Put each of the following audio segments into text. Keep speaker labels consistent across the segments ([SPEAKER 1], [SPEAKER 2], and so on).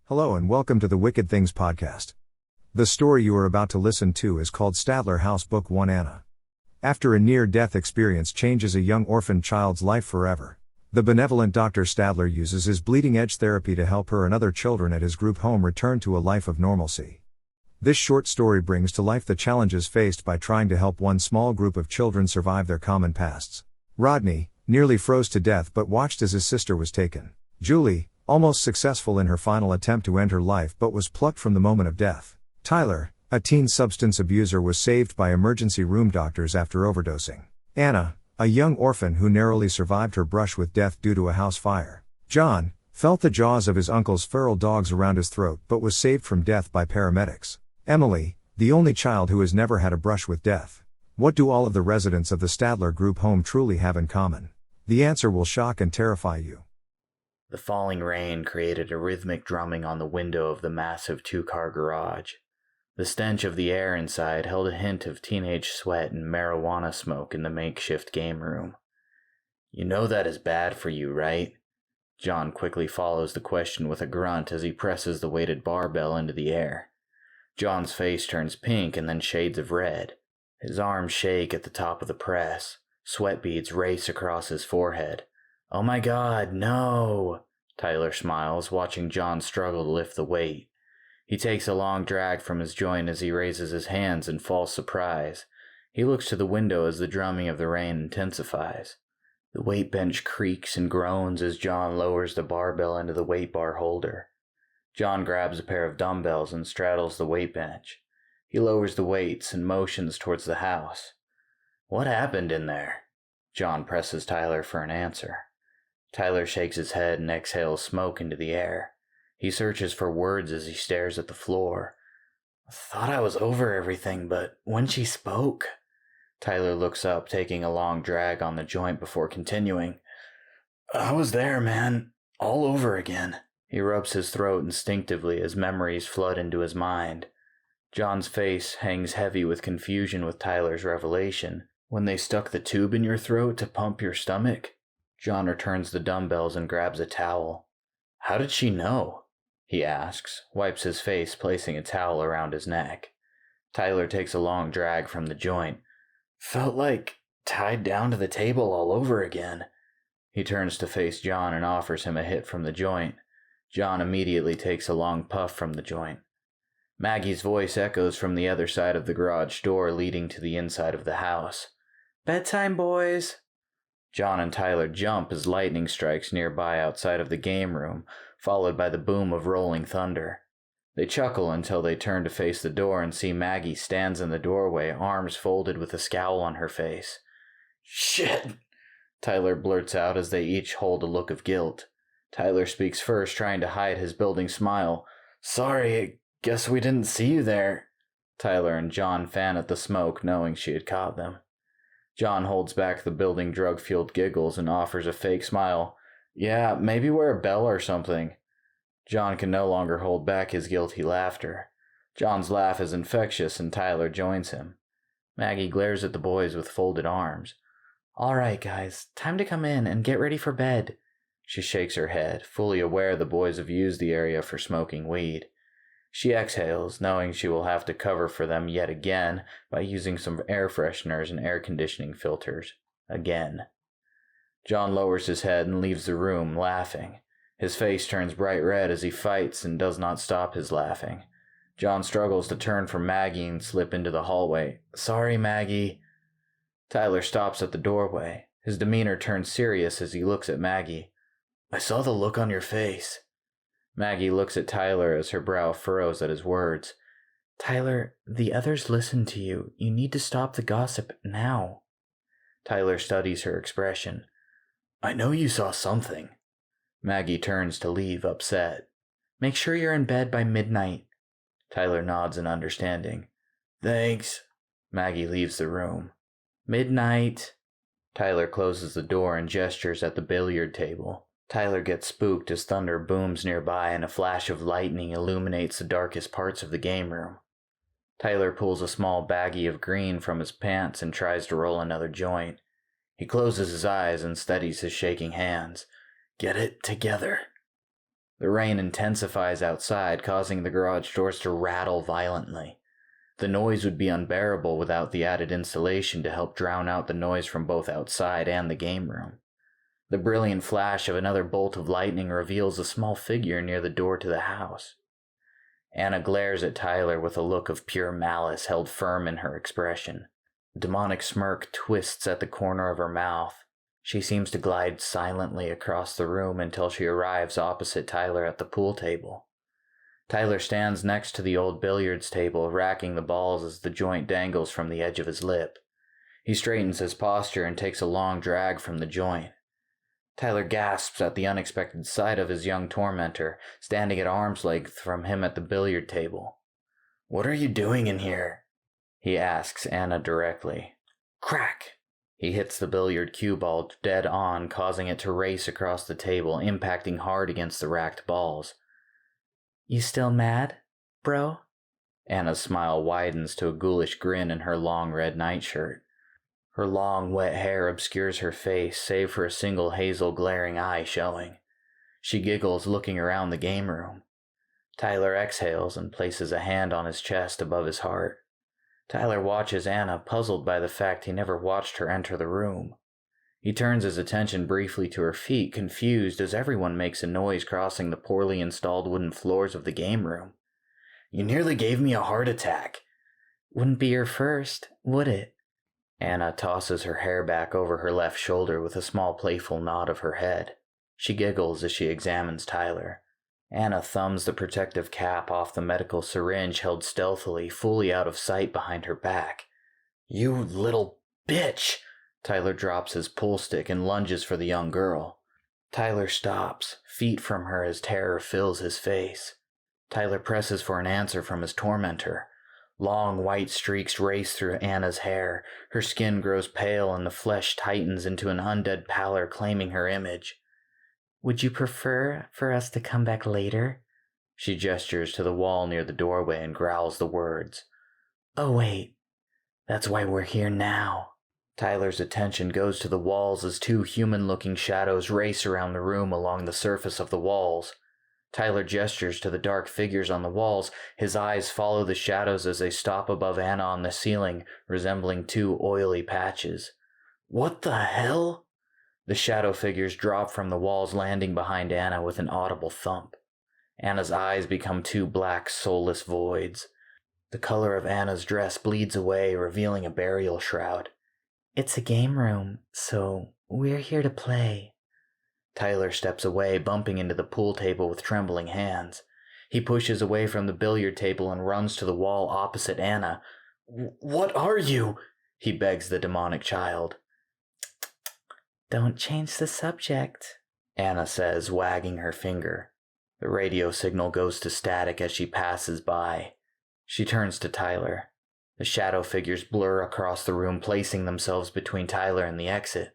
[SPEAKER 1] Hello and welcome to the Wicked Things podcast. The story you are about to listen to is called Stadler House Book 1 Anna. After a near-death experience changes a young orphan child's life forever, the benevolent Dr. Stadler uses his bleeding-edge therapy to help her and other children at his group home return to a life of normalcy. This short story brings to life the challenges faced by trying to help one small group of children survive their common pasts. Rodney nearly froze to death but watched as his sister was taken. Julie, almost successful in her final attempt to end her life but was plucked from the moment of death. Tyler, a teen substance abuser, was saved by emergency room doctors after overdosing. Anna, a young orphan who narrowly survived her brush with death due to a house fire. John felt the jaws of his uncle's feral dogs around his throat but was saved from death by paramedics. Emily, the only child who has never had a brush with death. What do all of the residents of the Stadler group home truly have in common? The answer will shock and terrify you.
[SPEAKER 2] The falling rain created a rhythmic drumming on the window of the massive two-car garage. The stench of the air inside held a hint of teenage sweat and marijuana smoke in the makeshift game room. "You know that is bad for you, right?" John quickly follows the question with a grunt as he presses the weighted barbell into the air. John's face turns pink and then shades of red. His arms shake at the top of the press. Sweat beads race across his forehead. "Oh my God, no!" Tyler smiles, watching John struggle to lift the weight. He takes a long drag from his joint as he raises his hands in false surprise. He looks to the window as the drumming of the rain intensifies. The weight bench creaks and groans as John lowers the barbell into the weight bar holder. John grabs a pair of dumbbells and straddles the weight bench. He lowers the weights and motions towards the house. "What happened in there?" John presses Tyler for an answer. Tyler shakes his head and exhales smoke into the air. He searches for words as he stares at the floor. "I thought I was over everything, but when she spoke..." Tyler looks up, taking a long drag on the joint before continuing. "I was there, man. All over again." He rubs his throat instinctively as memories flood into his mind. John's face hangs heavy with confusion with Tyler's revelation. "When they stuck the tube in your throat to pump your stomach?" John returns the dumbbells and grabs a towel. "How did she know?" he asks, wipes his face, placing a towel around his neck. Tyler takes a long drag from the joint. "Felt like tied down to the table all over again." He turns to face John and offers him a hit from the joint. John immediately takes a long puff from the joint. Maggie's voice echoes from the other side of the garage door leading to the inside of the house. "Bedtime, boys!" John and Tyler jump as lightning strikes nearby outside of the game room, followed by the boom of rolling thunder. They chuckle until they turn to face the door and see Maggie stands in the doorway, arms folded with a scowl on her face. "Shit!" Tyler blurts out as they each hold a look of guilt. Tyler speaks first, trying to hide his building smile. "Sorry, I guess we didn't see you there." Tyler and John fan at the smoke, knowing she had caught them. John holds back the building drug-fueled giggles and offers a fake smile. "Yeah, maybe wear a bell or something." John can no longer hold back his guilty laughter. John's laugh is infectious and Tyler joins him. Maggie glares at the boys with folded arms. "All right, guys, time to come in and get ready for bed." She shakes her head, fully aware the boys have used the area for smoking weed. She exhales, knowing she will have to cover for them yet again by using some air fresheners and air conditioning filters. Again. John lowers his head and leaves the room, laughing. His face turns bright red as he fights and does not stop his laughing. John struggles to turn from Maggie and slip into the hallway. "Sorry, Maggie." Tyler stops at the doorway. His demeanor turns serious as he looks at Maggie. "I saw the look on your face." Maggie looks at Tyler as her brow furrows at his words. "Tyler, the others listen to you. You need to stop the gossip now." Tyler studies her expression. "I know you saw something." Maggie turns to leave, upset. "Make sure you're in bed by midnight." Tyler nods in understanding. "Thanks." Maggie leaves the room. "Midnight." Tyler closes the door and gestures at the billiard table. Tyler gets spooked as thunder booms nearby and a flash of lightning illuminates the darkest parts of the game room. Tyler pulls a small baggie of green from his pants and tries to roll another joint. He closes his eyes and steadies his shaking hands. "Get it together." The rain intensifies outside, causing the garage doors to rattle violently. The noise would be unbearable without the added insulation to help drown out the noise from both outside and the game room. The brilliant flash of another bolt of lightning reveals a small figure near the door to the house. Anna glares at Tyler with a look of pure malice held firm in her expression. A demonic smirk twists at the corner of her mouth. She seems to glide silently across the room until she arrives opposite Tyler at the pool table. Tyler stands next to the old billiards table, racking the balls as the joint dangles from the edge of his lip. He straightens his posture and takes a long drag from the joint. Tyler gasps at the unexpected sight of his young tormentor, standing at arm's length from him at the billiard table. "What are you doing in here?" he asks Anna directly. Crack! He hits the billiard cue ball dead on, causing it to race across the table, impacting hard against the racked balls. "You still mad, bro?" Anna's smile widens to a ghoulish grin in her long red nightshirt. Her long, wet hair obscures her face, save for a single hazel glaring eye showing. She giggles, looking around the game room. Tyler exhales and places a hand on his chest above his heart. Tyler watches Anna, puzzled by the fact he never watched her enter the room. He turns his attention briefly to her feet, confused as everyone makes a noise crossing the poorly installed wooden floors of the game room. "You nearly gave me a heart attack." "Wouldn't be your first, would it?" Anna tosses her hair back over her left shoulder with a small playful nod of her head. She giggles as she examines Tyler. Anna thumbs the protective cap off the medical syringe held stealthily, fully out of sight behind her back. "You little bitch!" Tyler drops his pull stick and lunges for the young girl. Tyler stops, feet from her as terror fills his face. Tyler presses for an answer from his tormentor. Long white streaks race through Anna's hair. Her skin grows pale and the flesh tightens into an undead pallor claiming her image. "Would you prefer for us to come back later?" She gestures to the wall near the doorway and growls the words. "Oh wait, that's why we're here now." Tyler's attention goes to the walls as two human-looking shadows race around the room along the surface of the walls. Tyler gestures to the dark figures on the walls. His eyes follow the shadows as they stop above Anna on the ceiling, resembling two oily patches. "What the hell?" The shadow figures drop from the walls, landing behind Anna with an audible thump. Anna's eyes become two black, soulless voids. The color of Anna's dress bleeds away, revealing a burial shroud. "It's a game room, so we're here to play." Tyler steps away, bumping into the pool table with trembling hands. He pushes away from the billiard table and runs to the wall opposite Anna. "What are you?" he begs the demonic child. "Don't change the subject," Anna says, wagging her finger. The radio signal goes to static as she passes by. She turns to Tyler. The shadow figures blur across the room, placing themselves between Tyler and the exit.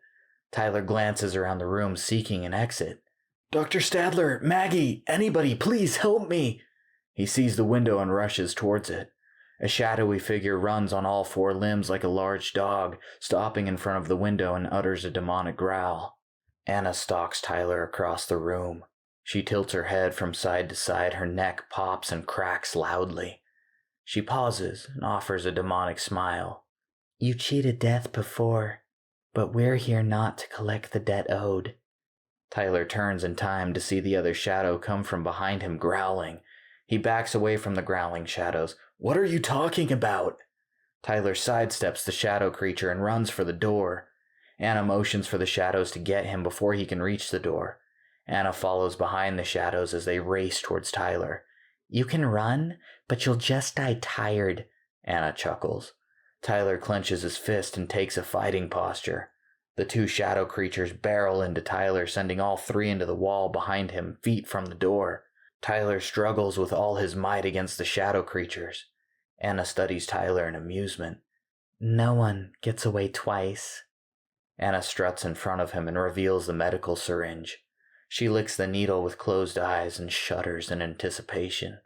[SPEAKER 2] Tyler glances around the room, seeking an exit. "Dr. Stadler, Maggie, anybody, please help me!" He sees the window and rushes towards it. A shadowy figure runs on all four limbs like a large dog, stopping in front of the window and utters a demonic growl. Anna stalks Tyler across the room. She tilts her head from side to side, her neck pops and cracks loudly. She pauses and offers a demonic smile. "You cheated death before, but we're here not to collect the debt owed." Tyler turns in time to see the other shadow come from behind him, growling. He backs away from the growling shadows. "What are you talking about?" Tyler sidesteps the shadow creature and runs for the door. Anna motions for the shadows to get him before he can reach the door. Anna follows behind the shadows as they race towards Tyler. "You can run, but you'll just die tired," Anna chuckles. Tyler clenches his fist and takes a fighting posture. The two shadow creatures barrel into Tyler, sending all three into the wall behind him, feet from the door. Tyler struggles with all his might against the shadow creatures. Anna studies Tyler in amusement. "No one gets away twice." Anna struts in front of him and reveals the medical syringe. She licks the needle with closed eyes and shudders in anticipation.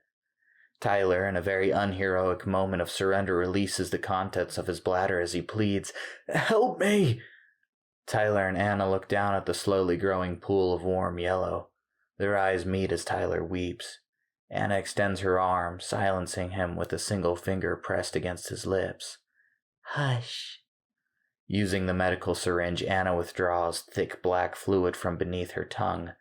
[SPEAKER 2] Tyler, in a very unheroic moment of surrender, releases the contents of his bladder as he pleads, "Help me!" Tyler and Anna look down at the slowly growing pool of warm yellow. Their eyes meet as Tyler weeps. Anna extends her arm, silencing him with a single finger pressed against his lips. Hush. Using the medical syringe, Anna withdraws thick black fluid from beneath her tongue.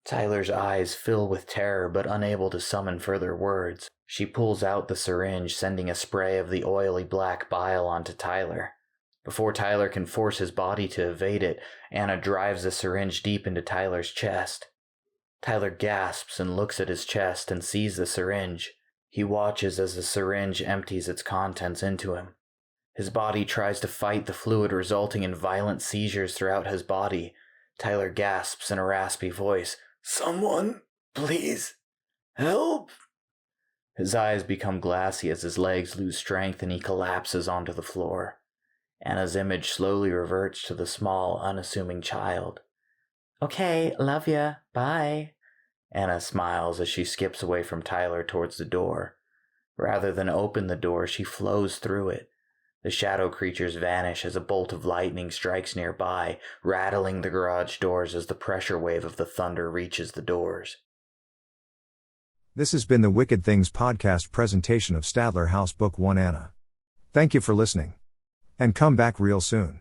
[SPEAKER 2] Tyler's eyes fill with terror, but unable to summon further words. She pulls out the syringe, sending a spray of the oily black bile onto Tyler. Before Tyler can force his body to evade it, Anna drives the syringe deep into Tyler's chest. Tyler gasps and looks at his chest and sees the syringe. He watches as the syringe empties its contents into him. His body tries to fight the fluid, resulting in violent seizures throughout his body. Tyler gasps in a raspy voice, "Someone, please, help!" His eyes become glassy as his legs lose strength and he collapses onto the floor. Anna's image slowly reverts to the small, unassuming child. "Okay, love ya, bye." Anna smiles as she skips away from Tyler towards the door. Rather than open the door, she flows through it. The shadow creatures vanish as a bolt of lightning strikes nearby, rattling the garage doors as the pressure wave of the thunder reaches the doors.
[SPEAKER 1] This has been the Wicked Things podcast presentation of Stadler House Book 1 Anna. Thank you for listening. And come back real soon.